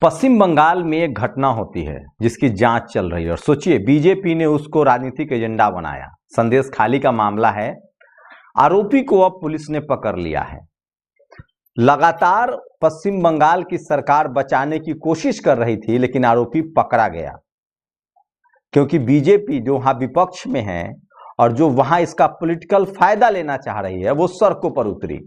पश्चिम बंगाल में एक घटना होती है जिसकी जांच चल रही है और सोचिए बीजेपी ने उसको राजनीतिक एजेंडा बनाया। संदेश खाली का मामला है। आरोपी को अब पुलिस ने पकड़ लिया है। लगातार पश्चिम बंगाल की सरकार बचाने की कोशिश कर रही थी लेकिन आरोपी पकड़ा गया क्योंकि बीजेपी जो वहां विपक्ष में है और जो वहां इसका पॉलिटिकल फायदा लेना चाह रही है वो सड़कों पर उतरी,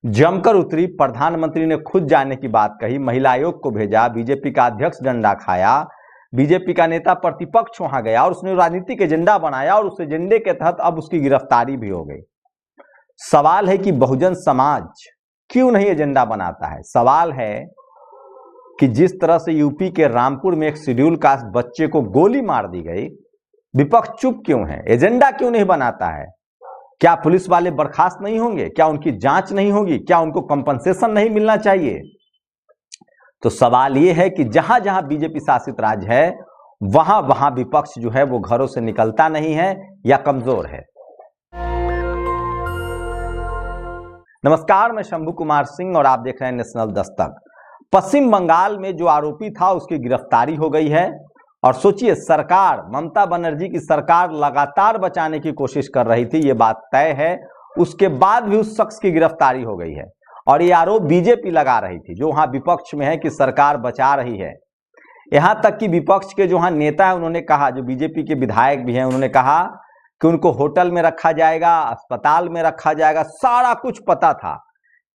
जमकर उतरी। प्रधानमंत्री ने खुद जाने की बात कही, महिला आयोग को भेजा, बीजेपी का अध्यक्ष डंडा खाया, बीजेपी का नेता प्रतिपक्ष वहां गया और उसने राजनीतिक एजेंडा बनाया और उस एजेंडे के तहत अब उसकी गिरफ्तारी भी हो गई। सवाल है कि बहुजन समाज क्यों नहीं एजेंडा बनाता है। सवाल है कि जिस तरह से यूपी के रामपुर में एक शेड्यूल कास्ट बच्चे को गोली मार दी गई, विपक्ष चुप क्यों है, एजेंडा क्यों नहीं बनाता है। क्या पुलिस वाले बर्खास्त नहीं होंगे? क्या उनकी जांच नहीं होगी? क्या उनको कंपनसेशन नहीं मिलना चाहिए? तो सवाल यह है कि जहां जहां बीजेपी शासित राज्य है वहां वहां विपक्ष जो है वो घरों से निकलता नहीं है या कमजोर है। नमस्कार, मैं शंभू कुमार सिंह और आप देख रहे हैं नेशनल दस्तक। पश्चिम बंगाल में जो आरोपी था उसकी गिरफ्तारी हो गई है और सोचिए सरकार, ममता बनर्जी की सरकार लगातार बचाने की कोशिश कर रही थी, ये बात तय है। उसके बाद भी उस शख्स की गिरफ्तारी हो गई है और ये आरोप बीजेपी लगा रही थी जो वहां विपक्ष में है कि सरकार बचा रही है। यहां तक कि विपक्ष के जो वहां नेता है उन्होंने कहा, जो बीजेपी के विधायक भी हैं, उन्होंने कहा कि उनको होटल में रखा जाएगा, अस्पताल में रखा जाएगा, सारा कुछ पता था।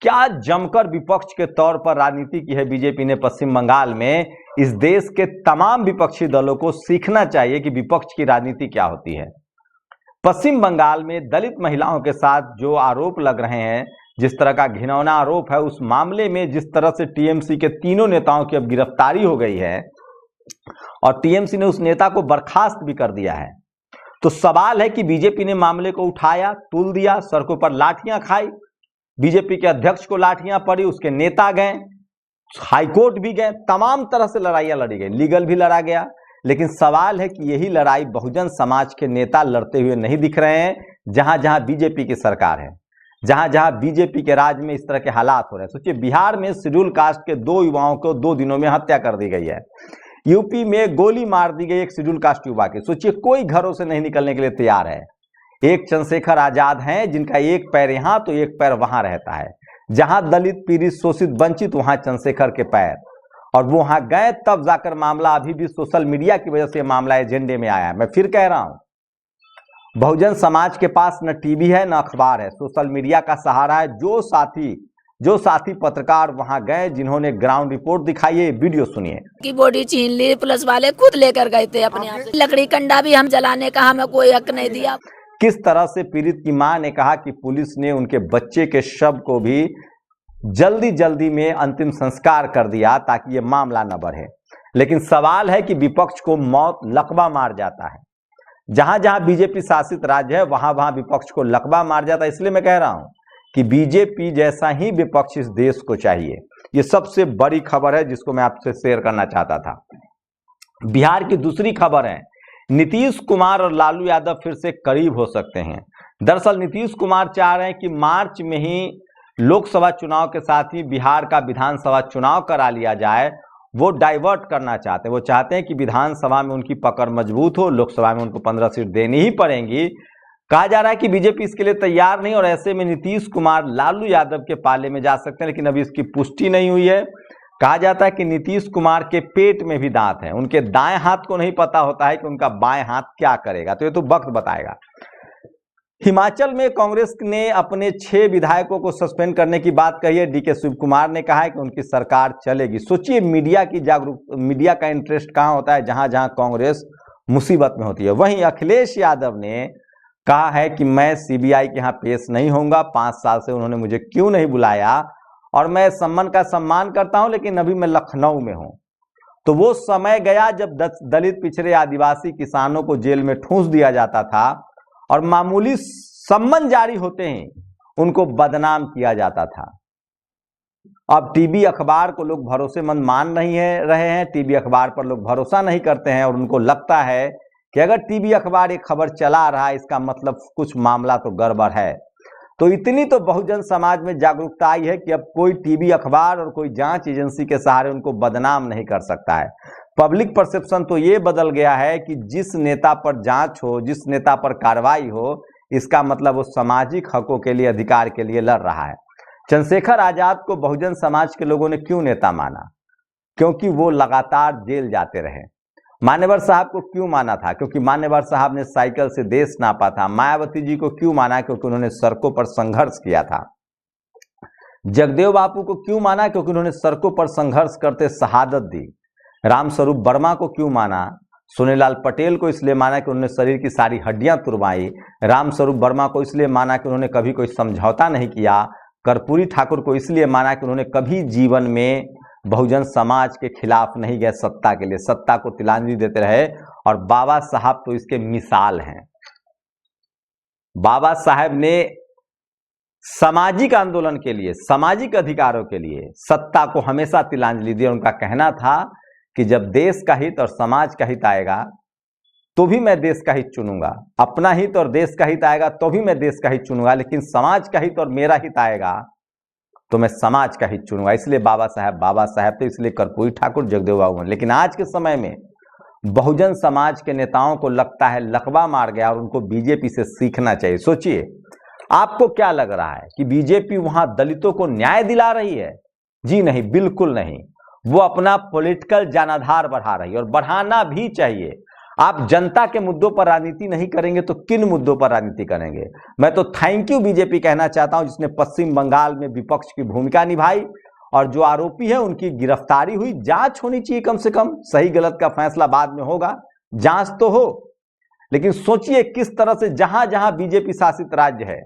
क्या जमकर विपक्ष के तौर पर राजनीति की है बीजेपी ने पश्चिम बंगाल में। इस देश के तमाम विपक्षी दलों को सीखना चाहिए कि विपक्ष की राजनीति क्या होती है। पश्चिम बंगाल में दलित महिलाओं के साथ जो आरोप लग रहे हैं, जिस तरह का घिनौना आरोप है, उस मामले में जिस तरह से टीएमसी के तीनों नेताओं की अब गिरफ्तारी हो गई है और टीएमसी ने उस नेता को बर्खास्त भी कर दिया है, तो सवाल है कि बीजेपी ने मामले को उठाया, तुल दिया, सड़कों पर लाठियां खाई, बीजेपी के अध्यक्ष को लाठियां पड़ी, उसके नेता गए, हाईकोर्ट भी गए, तमाम तरह से लड़ाइयां लड़ी गई, लीगल भी लड़ा गया। लेकिन सवाल है कि यही लड़ाई बहुजन समाज के नेता लड़ते हुए नहीं दिख रहे हैं जहां जहां बीजेपी की सरकार है, जहां जहां बीजेपी के राज में इस तरह के हालात हो रहे हैं। सोचिए बिहार में शेड्यूल कास्ट के 2 युवाओं को 2 दिनों में हत्या कर दी गई है। यूपी में गोली मार दी गई एक शेड्यूल कास्ट युवा की। सोचिए कोई घरों से नहीं निकलने के लिए तैयार है। एक चंद्रशेखर आजाद हैं जिनका एक पैर यहां तो एक पैर वहां रहता है। जहां दलित पीड़ित शोषित वंचित वहां चंद्रशेखर के पैर, और वो वहां गए तब जाकर मामला, अभी भी सोशल मीडिया की वजह से मामला एजेंडे में आया। मैं फिर कह रहा हूं, बहुजन समाज के पास न टीवी है न अखबार है, सोशल मीडिया का सहारा है। जो साथी पत्रकार वहां गए, जिन्होंने ग्राउंड रिपोर्ट दिखाई है, वीडियो सुनिए। की बॉडी छीन ली, पुलिस वाले खुद लेकर गए थे अपने आप। लकड़ी कंडा भी हम जलाने का हमें कोई हक नहीं दिया। किस तरह से पीड़ित की मां ने कहा कि पुलिस ने उनके बच्चे के शव को भी जल्दी में अंतिम संस्कार कर दिया ताकि ये मामला न बढ़े। लेकिन सवाल है कि विपक्ष को मौत लकवा मार जाता है। जहां जहां बीजेपी शासित राज्य है वहां वहां विपक्ष को लकवा मार जाता है। इसलिए मैं कह रहा हूं कि बीजेपी जैसा ही विपक्ष इस देश को चाहिए। ये सबसे बड़ी खबर है जिसको मैं आपसे शेयर करना चाहता था। बिहार की दूसरी खबर है, नीतीश कुमार और लालू यादव फिर से करीब हो सकते हैं। दरअसल नीतीश कुमार चाह रहे हैं कि मार्च में ही लोकसभा चुनाव के साथ ही बिहार का विधानसभा चुनाव करा लिया जाए। वो डाइवर्ट करना चाहते हैं। वो चाहते हैं कि विधानसभा में उनकी पकड़ मजबूत हो, लोकसभा में उनको 15 सीट देनी ही पड़ेंगी। कहा जा रहा है कि बीजेपी इसके लिए तैयार नहीं और ऐसे में नीतीश कुमार लालू यादव के पाले में जा सकते हैं, लेकिन अभी इसकी पुष्टि नहीं हुई है। कहा जाता है कि नीतीश कुमार के पेट में भी दांत हैं, उनके दाएं हाथ को नहीं पता होता है कि उनका बाएं हाथ क्या करेगा, तो ये तो वक्त बताएगा। हिमाचल में कांग्रेस ने अपने 6 विधायकों को सस्पेंड करने की बात कही है। डीके शिव कुमार ने कहा है कि उनकी सरकार चलेगी। सोचिए मीडिया का इंटरेस्ट कहां होता है, जहां जहां कांग्रेस मुसीबत में होती है। वहीं अखिलेश यादव ने कहा है कि मैं सीबीआई के यहां पेश नहीं होऊंगा, 5 साल से उन्होंने मुझे क्यों नहीं बुलाया और मैं सम्मान का सम्मान करता हूं, लेकिन अभी मैं लखनऊ में हूं। तो वो समय गया जब दलित पिछड़े आदिवासी किसानों को जेल में ठूंस दिया जाता था और मामूली सम्मन जारी होते ही उनको बदनाम किया जाता था। अब टीवी अखबार को लोग भरोसेमंद मान नहीं रहे हैं, टीवी अखबार पर लोग भरोसा नहीं करते हैं और उनको लगता है कि अगर टीवी अखबार एक खबर चला रहा है इसका मतलब कुछ मामला तो गड़बड़ है। तो इतनी तो बहुजन समाज में जागरूकता आई है कि अब कोई टीवी अखबार और कोई जांच एजेंसी के सहारे उनको बदनाम नहीं कर सकता है। पब्लिक परसेप्शन तो ये बदल गया है कि जिस नेता पर जांच हो, जिस नेता पर कार्रवाई हो, इसका मतलब वो सामाजिक हकों के लिए, अधिकार के लिए लड़ रहा है। चंद्रशेखर आजाद को बहुजन समाज के लोगों ने क्यों नेता माना? क्योंकि वो लगातार जेल जाते रहे। मान्यवर साहब को क्यों माना था? क्योंकि मान्यवर साहब ने साइकिल से देश नापा था। मायावती जी को क्यों माना? क्योंकि उन्होंने सड़कों पर संघर्ष किया था। जगदेव बापू को क्यों माना? क्योंकि उन्होंने सड़कों पर संघर्ष करते शहादत दी। रामस्वरूप वर्मा को क्यों माना? सोनेलाल पटेल को इसलिए माना कि उन्होंने शरीर की सारी हड्डियां तुड़वाई। रामस्वरूप वर्मा को इसलिए माना कि उन्होंने कभी कोई समझौता नहीं किया। कर्पूरी ठाकुर को इसलिए माना कि उन्होंने कभी जीवन में बहुजन समाज के खिलाफ नहीं गए, सत्ता के लिए, सत्ता को तिलांजलि देते रहे। और बाबा साहब तो इसके मिसाल हैं। बाबा साहब ने सामाजिक आंदोलन के लिए, सामाजिक अधिकारों के लिए सत्ता को हमेशा तिलांजलि दी। उनका कहना था कि जब देश का हित और समाज का हित आएगा तो भी मैं देश का हित चुनूंगा, अपना हित और देश का हित आएगा तो भी मैं देश का हित चुनूंगा, लेकिन समाज का हित और मेरा हित आएगा तो मैं समाज का हित चुनूंगा। इसलिए बाबा साहब तो इसलिए कर्पूरी ठाकुर, जगदेव बाबू। लेकिन आज के समय में बहुजन समाज के नेताओं को लगता है लकवा मार गया और उनको बीजेपी से सीखना चाहिए। सोचिए, आपको क्या लग रहा है कि बीजेपी वहां दलितों को न्याय दिला रही है? जी नहीं, बिल्कुल नहीं। वो अपना पॉलिटिकल जनाधार बढ़ा रही है और बढ़ाना भी चाहिए। आप जनता के मुद्दों पर राजनीति नहीं करेंगे तो किन मुद्दों पर राजनीति करेंगे? मैं तो थैंक यू बीजेपी कहना चाहता हूं, जिसने पश्चिम बंगाल में विपक्ष की भूमिका निभाई और जो आरोपी है उनकी गिरफ्तारी हुई। जांच होनी चाहिए कम से कम, सही गलत का फैसला बाद में होगा, जांच तो हो। लेकिन सोचिए किस तरह से जहां जहां बीजेपी शासित राज्य है,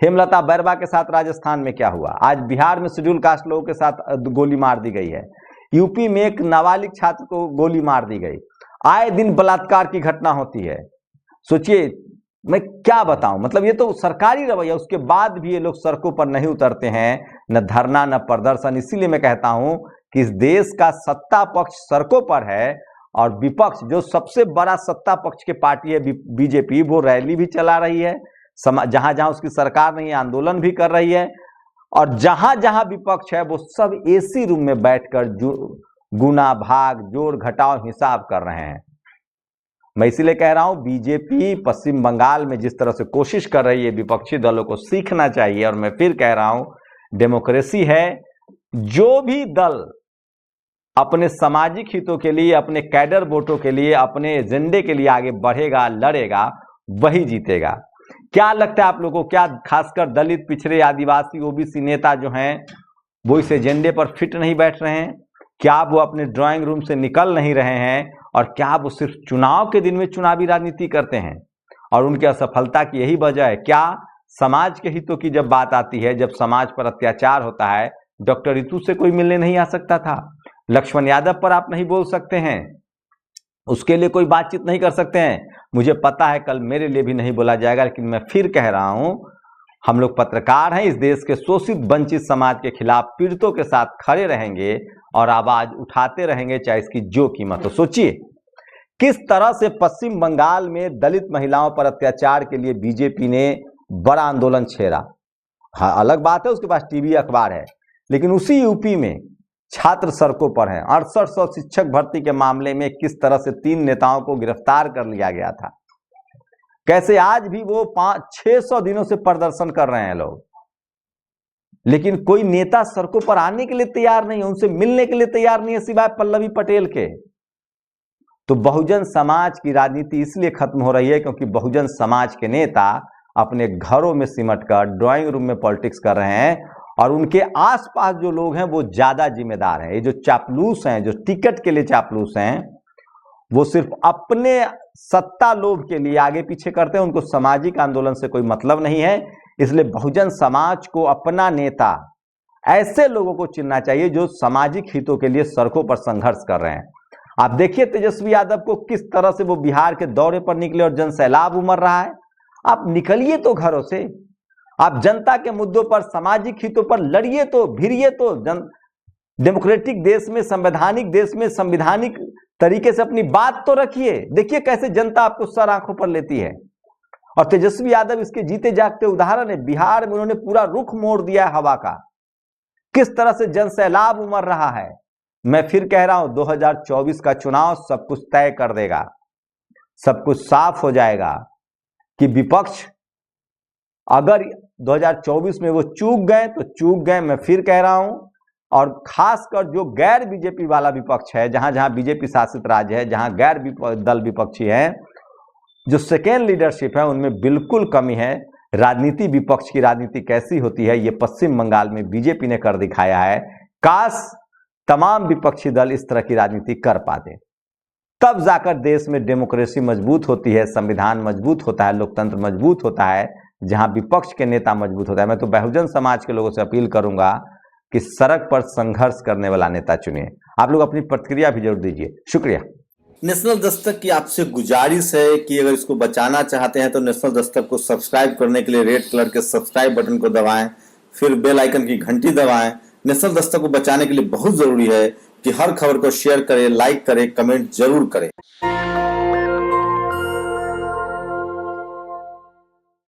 हेमलता बैरवा के साथ राजस्थान में क्या हुआ, आज बिहार में शेड्यूल कास्ट लोगों के साथ गोली मार दी गई है, यूपी में एक नाबालिग छात्र को गोली मार दी गई, आए दिन बलात्कार की घटना होती है। सोचिए, मैं क्या बताऊं, मतलब ये तो सरकारी रवैया। उसके बाद भी ये लोग सड़कों पर नहीं उतरते हैं, न धरना न प्रदर्शन। इसीलिए मैं कहता हूं कि इस देश का सत्ता पक्ष सड़कों पर है और विपक्ष, जो सबसे बड़ा सत्ता पक्ष के पार्टी है बीजेपी, वो रैली भी चला रही है, जहां जहां उसकी सरकार नहीं है आंदोलन भी कर रही है, और जहां जहां विपक्ष है वो सब एसी रूम में बैठकर गुना भाग जोड़ घटाव हिसाब कर रहे हैं। मैं इसीलिए कह रहा हूं बीजेपी पश्चिम बंगाल में जिस तरह से कोशिश कर रही है, विपक्षी दलों को सीखना चाहिए। और मैं फिर कह रहा हूं, डेमोक्रेसी है, जो भी दल अपने सामाजिक हितों के लिए, अपने कैडर वोटों के लिए, अपने एजेंडे के लिए आगे बढ़ेगा, लड़ेगा, वही जीतेगा। क्या लगता है आप लोगों को, क्या खासकर दलित, पिछड़े, आदिवासी, ओबीसी नेता जो हैं वो इस एजेंडे पर फिट नहीं बैठ रहे हैं? क्या वो अपने ड्राइंग रूम से निकल नहीं रहे हैं? और क्या वो सिर्फ चुनाव के दिन में चुनावी राजनीति करते हैं? और उनकी असफलता की यही वजह है। क्या समाज के हितों की जब बात आती है, जब समाज पर अत्याचार होता है, डॉक्टर रितु से कोई मिलने नहीं आ सकता था, लक्ष्मण यादव पर आप नहीं बोल सकते हैं, उसके लिए कोई बातचीत नहीं कर सकते हैं। मुझे पता है कल मेरे लिए भी नहीं बोला जाएगा, लेकिन मैं फिर कह रहा हूं, हम लोग पत्रकार हैं, इस देश के शोषित वंचित समाज के खिलाफ पीड़ितों के साथ खड़े रहेंगे और आवाज उठाते रहेंगे, चाहे इसकी जो कीमत हो। सोचिए किस तरह से पश्चिम बंगाल में दलित महिलाओं पर अत्याचार के लिए बीजेपी ने बड़ा आंदोलन छेड़ा। हाँ, अलग बात है उसके पास टीवी अखबार है, लेकिन उसी यूपी में छात्र सड़कों पर हैं। 6800 शिक्षक भर्ती के मामले में किस तरह से 3 नेताओं को गिरफ्तार कर लिया गया था, कैसे आज भी वो 500-600 दिनों से प्रदर्शन कर रहे हैं लोग, लेकिन कोई नेता सड़कों पर आने के लिए तैयार नहीं है, उनसे मिलने के लिए तैयार नहीं है, सिवाय पल्लवी पटेल के। तो बहुजन समाज की राजनीति इसलिए खत्म हो रही है क्योंकि बहुजन समाज के नेता अपने घरों में सिमटकर ड्राइंग रूम में पॉलिटिक्स कर रहे हैं और उनके आसपास जो लोग हैं वो ज्यादा जिम्मेदार हैं। ये जो चापलूस हैं, जो टिकट के लिए चापलूस हैं, वो सिर्फ अपने सत्ता लोभ के लिए आगे पीछे करते हैं, उनको सामाजिक आंदोलन से कोई मतलब नहीं है। इसलिए बहुजन समाज को अपना नेता ऐसे लोगों को चुनना चाहिए जो सामाजिक हितों के लिए सड़कों पर संघर्ष कर रहे हैं। आप देखिए तेजस्वी यादव को, किस तरह से वो बिहार के दौरे पर निकले और जन सैलाब उमड़ रहा है। आप निकलिए तो घरों से, आप जनता के मुद्दों पर, सामाजिक हितों पर लड़िए तो, भिड़िए तो। डेमोक्रेटिक देश में, संवैधानिक देश में संविधानिक तरीके से अपनी बात तो रखिए। देखिए कैसे जनता आपको सर आंखों पर लेती है। और तेजस्वी यादव इसके जीते जागते उदाहरण है। बिहार में उन्होंने पूरा रुख मोड़ दिया है हवा का, किस तरह से जन सैलाब उमड़ रहा है। मैं फिर कह रहा हूं 2024 का चुनाव सब कुछ तय कर देगा, सब कुछ साफ हो जाएगा कि विपक्ष अगर 2024 में वो चूक गए तो चूक गए, मैं फिर कह रहा हूं। और खासकर जो गैर बीजेपी वाला विपक्ष है, जहां जहां बीजेपी शासित राज्य है, जहां गैर दल विपक्षी है, जो सेकेंड लीडरशिप है, उनमें बिल्कुल कमी है। राजनीति, विपक्ष की राजनीति कैसी होती है ये पश्चिम बंगाल में बीजेपी ने कर दिखाया है। काश तमाम विपक्षी दल इस तरह की राजनीति कर पाते, तब जाकर देश में डेमोक्रेसी मजबूत होती है, संविधान मजबूत होता है, लोकतंत्र मजबूत होता है, जहां विपक्ष के नेता मजबूत होता है। मैं तो बहुजन समाज के लोगों से अपील करूंगा कि सड़क पर संघर्ष करने वाला नेता चुनिए। आप लोग अपनी प्रतिक्रिया भी जरूर दीजिए। शुक्रिया। नेशनल दस्तक की आपसे गुजारिश है कि अगर इसको बचाना चाहते हैं तो नेशनल दस्तक को सब्सक्राइब करने के लिए रेड कलर के सब्सक्राइब बटन को दबाएं, फिर बेल आइकन की घंटी दबाएं। नेशनल दस्तक को बचाने के लिए बहुत जरूरी है कि हर खबर को शेयर करें, लाइक करें, कमेंट जरूर करें।